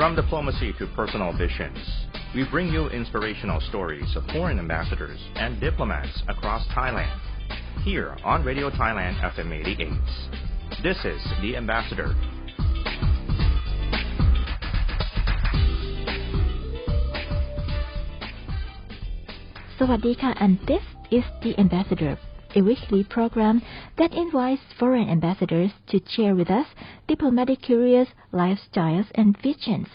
From diplomacy to personal visions, we bring you inspirational stories of foreign ambassadors and diplomats across Thailand. Here on Radio Thailand FM 88. This is The Ambassador. Sawadee ka, and this is The Ambassador, a weekly program that invites foreign ambassadors to share with us diplomatic careers, lifestyles, and visions.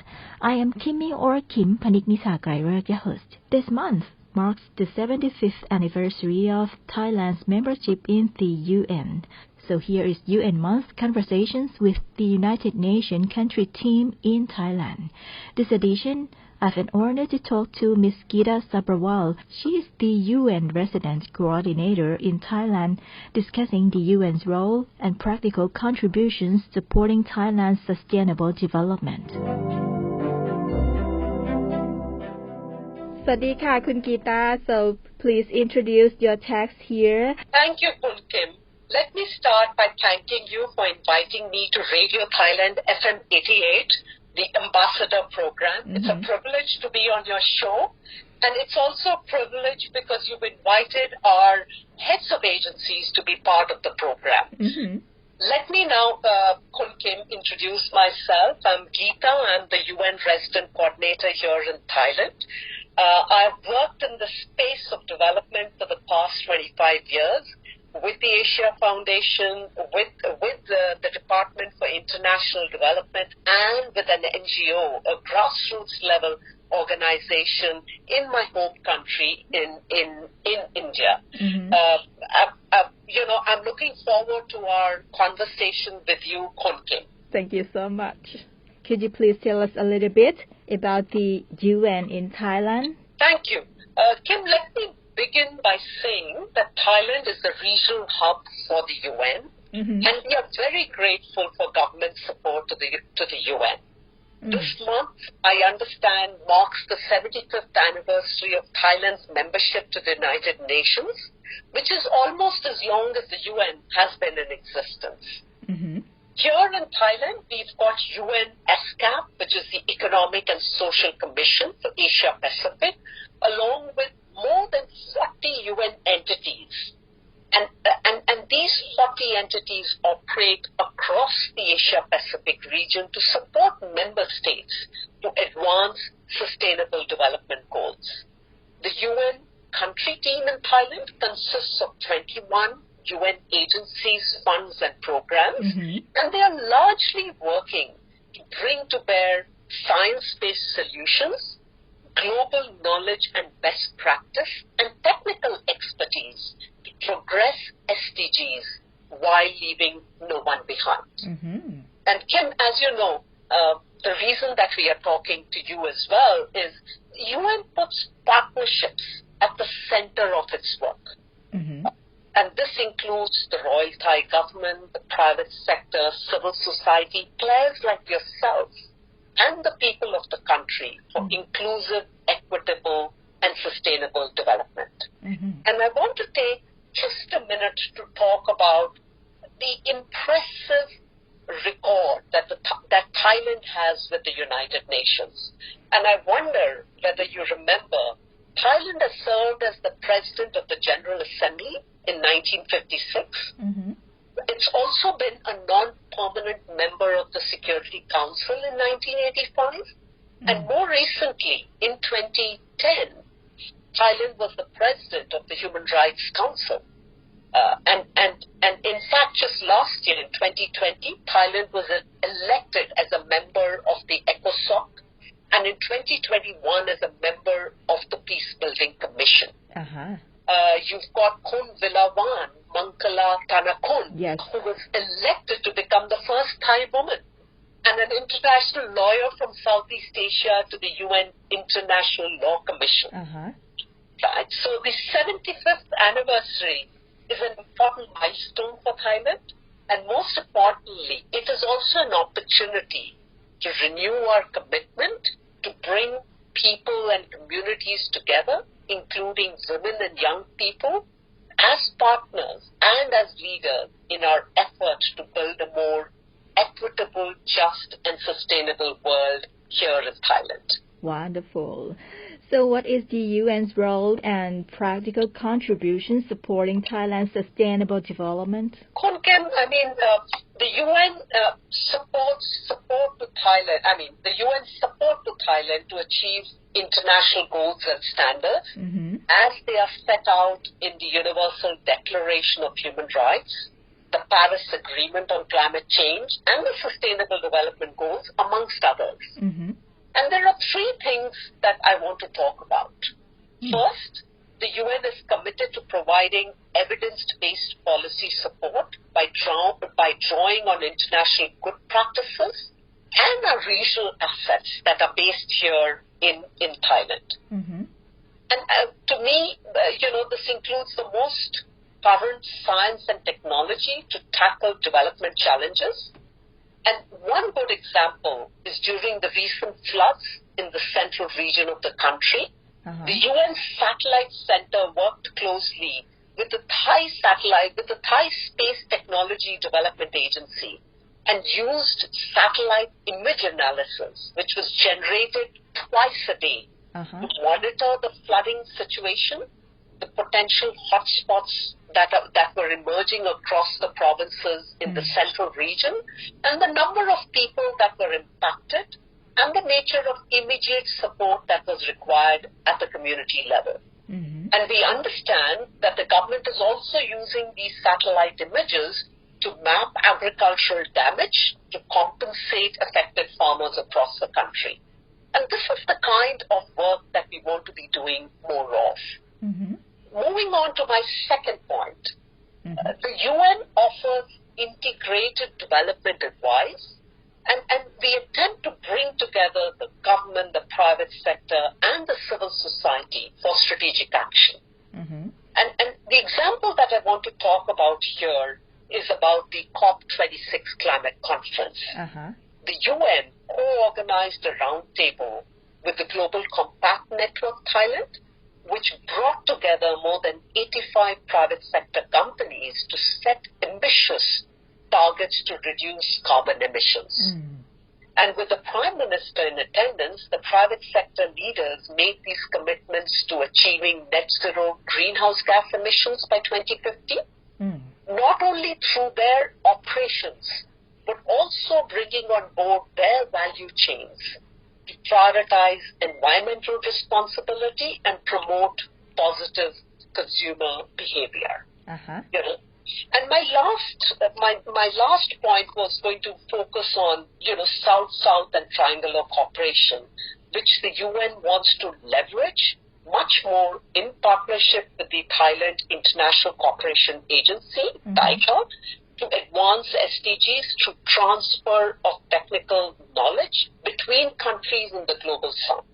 I am Kimmy or Kim Paniknisa Grairer, your host. This month marks the 75th anniversary of Thailand's membership in the UN. So here is UN Month Conversations with the United Nations country team in Thailand. This edition, I have an honor to talk to Ms. Gita Sabharwal. She is the UN Resident Coordinator in Thailand, discussing the UN's role and practical contributions supporting Thailand's sustainable development. Sawadee ka, Kun Gita. So please introduce your text here. Thank you, Kun Kim. Let me start by thanking you for inviting me to Radio Thailand FM 88, the Ambassador Program. It's a privilege to be on your show, and it's also a privilege because you've invited our heads of agencies to be part of the program. Let me now, Kun Kim, introduce myself. I'm Gita. I'm the UN Resident Coordinator here in Thailand. I've worked in the space of development for the past 25 years with the Asia Foundation, with the Department for International Development, and with an NGO, a grassroots level organization in my home country in India. I'm looking forward to our conversation with you, Kun Kim. Thank you so much. Could you please tell us a little bit about the UN in Thailand? Thank you. Kim, let me begin by saying that Thailand is the regional hub for the UN, and we are very grateful for government support to the UN. This month, I understand, marks the 75th anniversary of Thailand's membership to the United Nations, which is almost as long as the UN has been in existence. Here in Thailand, we've got UN ESCAP, which is the Economic and Social Commission for Asia Pacific, along with more than 40 UN entities. And these 40 entities operate across the Asia-Pacific region to support member states to advance sustainable development goals. The UN country team in Thailand consists of 21 UN agencies, funds, and programs, and they are largely working to bring to bear science-based solutions, global knowledge and best practice, and technical expertise to progress SDGs while leaving no one behind. And Kim, as you know, the reason that we are talking to you as well is UN puts partnerships at the center of its work. And this includes the Royal Thai government, the private sector, civil society, players like yourself, and the people of the country for inclusive, equitable, and sustainable development. And I want to take just a minute to talk about the impressive record that Thailand has with the United Nations. And I wonder whether you remember, Thailand has served as the president of the General Assembly in 1956. It's also been a non-permanent member of the Security Council in 1985. And more recently, in 2010, Thailand was the president of the Human Rights Council. And in fact, just last year, in 2020, Thailand was elected as a member of the ECOSOC, and in 2021 as a member of the Peace Building Commission. You've got Kun Vilawan Mankala Tanakun, who was elected to become the first Thai woman, and an international lawyer from Southeast Asia to the UN International Law Commission. Right? So the 75th anniversary is an important milestone for Thailand, and most importantly, it is also an opportunity to renew our commitment to bring people and communities together, including women and young people, as partners and as leaders in our effort to build a more equitable, just, and sustainable world here in Thailand. Wonderful. So what is the UN's role and practical contribution supporting Thailand's sustainable development? Khun, the UN support to Thailand. The UN support to Thailand to achieve international goals and standards as they are set out in the Universal Declaration of Human Rights, the Paris Agreement on Climate Change, and the Sustainable Development Goals, amongst others. And there are three things that I want to talk about. First, the UN is committed to providing evidence-based policy support by drawing on international good practices and our regional assets that are based here in Thailand. And to me, this includes the most current science and technology to tackle development challenges. And one good example is during the recent floods in the central region of the country. The UN Satellite Center worked closely with the Thai Space Technology Development Agency and used satellite image analysis, which was generated twice a day, to monitor the flooding situation, the potential hotspots that were emerging across the provinces in the central region, and the number of people that were impacted, and the nature of immediate support that was required at the community level. And we understand that the government is also using these satellite images to map agricultural damage to compensate affected farmers across the country. And this is the kind of work that we want to be doing more of. Moving on to my second point, the UN offers integrated development advice, and we attempt to bring together the government, the private sector, and the civil society for strategic action. And the example that I want to talk about here is about the COP26 climate conference. The UN co-organized a roundtable with the Global Compact Network Thailand, which brought together more than 85 private sector companies to set ambitious targets to reduce carbon emissions. And with the Prime Minister in attendance, the private sector leaders made these commitments to achieving net zero greenhouse gas emissions by 2050, not only through their operations, but also bringing on board their value chains to prioritize environmental responsibility and promote positive consumer behavior. And my last point was going to focus on South-South and triangular cooperation, which the UN wants to leverage much more in partnership with the Thailand International Cooperation Agency, TICA, to advance SDGs through transfer of technical knowledge between countries in the global south.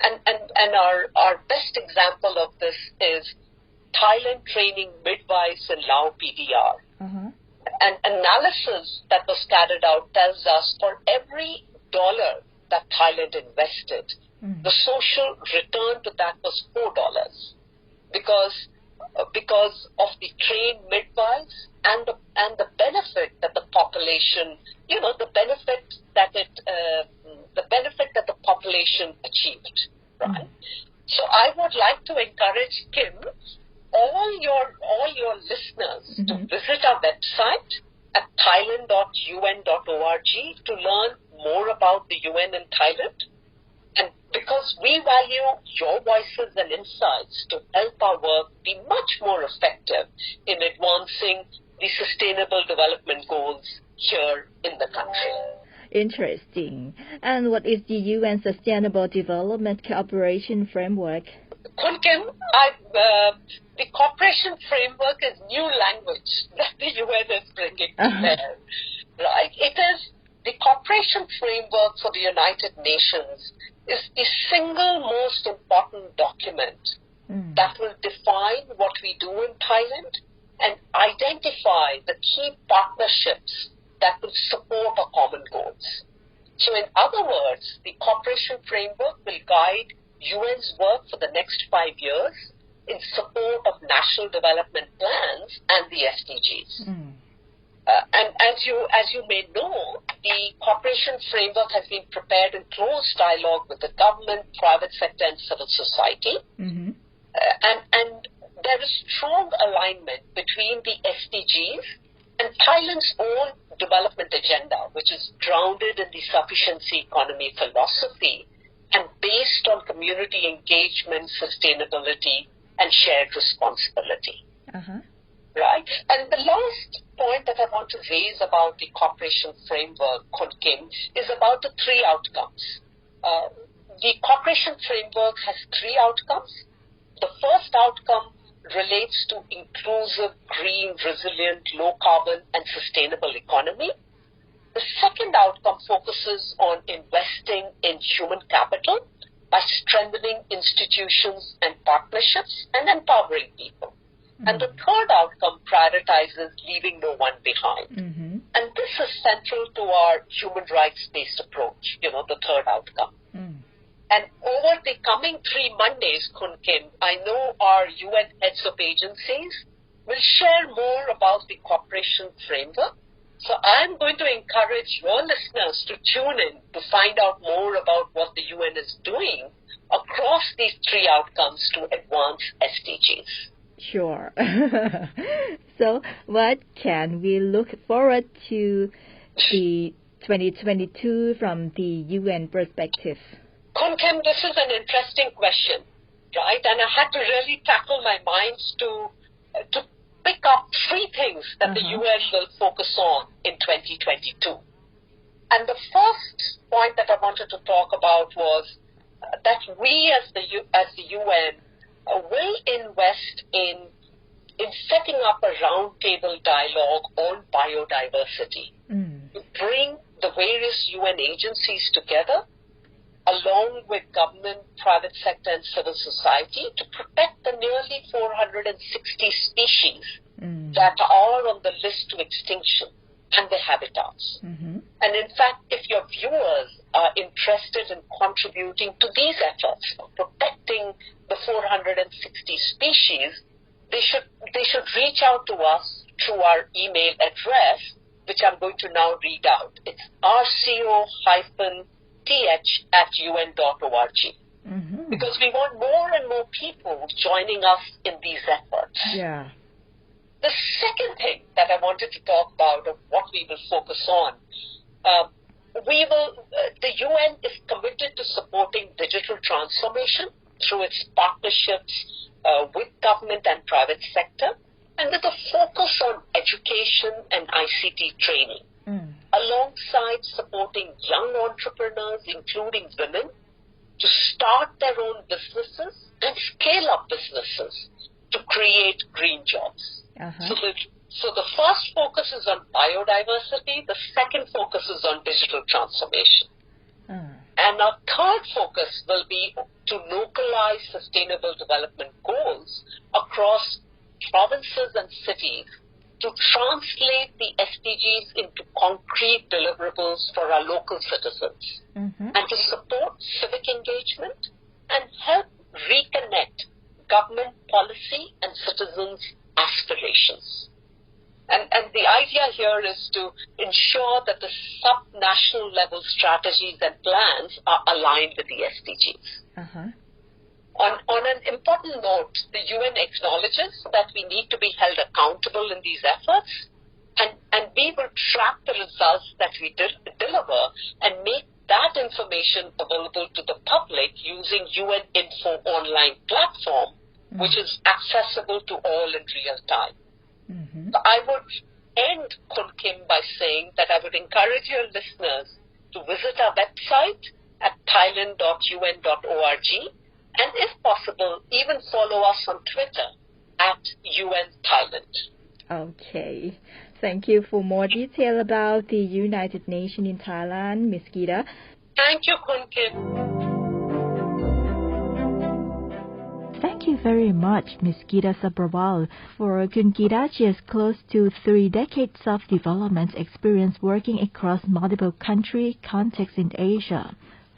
And our best example of this is Thailand training midwives in Lao PDR. An analysis that was carried out tells us for every dollar that Thailand invested, the social return to that was $4 because of the trained midwives and the benefit that the population, the benefit that the population achieved, right? So I would like to encourage Kim, all your listeners to visit our website at thailand.un.org to learn more about the UN in Thailand. And because we value your voices and insights to help our work be much more effective in advancing the Sustainable Development Goals here in the country. Interesting. And what is the UN Sustainable Development Cooperation Framework? Khun Kim, the cooperation framework is new language that the UN is bringing to bear. Right? It is the cooperation framework for the United Nations is the single most important document that will define what we do in Thailand and identify the key partnerships that will support our common goals. So in other words, the cooperation framework will guide UN's work for the next 5 years in support of national development plans and the SDGs. And as you may know, the cooperation framework has been prepared in close dialogue with the government, private sector, and civil society. Mm-hmm. And there is strong alignment between the SDGs and Thailand's own development agenda, which is grounded in the sufficiency economy philosophy and based on community engagement, sustainability, and shared responsibility. Uh-huh. Right? And the last point that I want to raise about the cooperation framework, Khun Kim, is about the three outcomes. The cooperation framework has three outcomes. The first outcome relates to inclusive, green, resilient, low-carbon, and sustainable economy. The second outcome focuses on investing in human capital by strengthening institutions and partnerships and empowering people. Mm-hmm. And the third outcome prioritizes leaving no one behind. Mm-hmm. And this is central to our human rights-based approach, the third outcome. Mm. And over the coming 3 Mondays, Khun Kim, I know our UN heads of agencies will share more about the cooperation framework. So I'm going to encourage your listeners to tune in to find out more about what the UN is doing across these three outcomes to advance SDGs. Sure. So what can we look forward to the 2022 from the UN perspective? Khun Kim, this is an interesting question, right? And I had to really tackle my mind to pick up 3 things that the UN will focus on in 2022. And the first point that I wanted to talk about was that we as the UN will invest in setting up a roundtable dialogue on biodiversity to bring the various UN agencies together along with government, private sector, and civil society to protect the nearly 460 species that are on the list to extinction and their habitats. Mm-hmm. And in fact, if your viewers are interested in contributing to these efforts of protecting the 460 species, they should reach out to us through our email address, which I'm going to now read out. It's rco-th@un.org. Mm-hmm. Because we want more and more people joining us in these efforts. Yeah. The second thing that I wanted to talk about of what we will focus on, the UN is committed to supporting digital transformation through its partnerships with government and private sector, and with a focus on education and ICT training, alongside supporting young entrepreneurs, including women, to start their own businesses and scale up businesses to create green jobs. Uh-huh. So the first focus is on biodiversity, the second focus is on digital transformation. And our third focus will be to localize sustainable development goals across provinces and cities to translate the SDGs into concrete deliverables for our local citizens, and to support civic engagement and help reconnect government policy and citizens' aspirations. And the idea here is to ensure that the sub-national level strategies and plans are aligned with the SDGs. Uh-huh. On an important note, the UN acknowledges that we need to be held accountable in these efforts, and we will track the results that we deliver and make that information available to the public using UN Info online platform, which is accessible to all in real time. Mm-hmm. So I would end, Khun Kim, by saying that I would encourage your listeners to visit our website at thailand.un.org, and if possible, even follow us on Twitter at UN Thailand. Okay. Thank you for more detail about the United Nations in Thailand, Ms. Gita. Thank you, Khun Kim. Thank you very much, Ms. Gita Sabharwal. For Khun Gita, she has close to 3 decades of development experience working across multiple country contexts in Asia.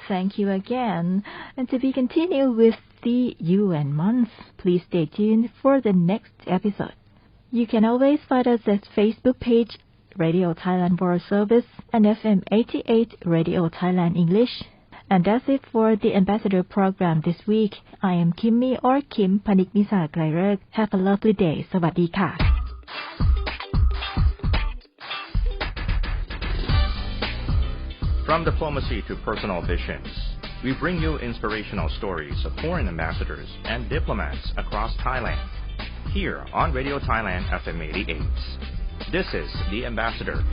Thank you again. And to be continued with the UN month, please stay tuned for the next episode. You can always find us at Facebook page Radio Thailand World Service and FM 88 Radio Thailand English. And that's it for the Ambassador program this week. I am Kimmy or Kim Paniknisa Glairek. Have a lovely day. สวัสดีค่ะ From diplomacy to personal visions, we bring you inspirational stories of foreign ambassadors and diplomats across Thailand. Here on Radio Thailand FM 88. This is The Ambassador.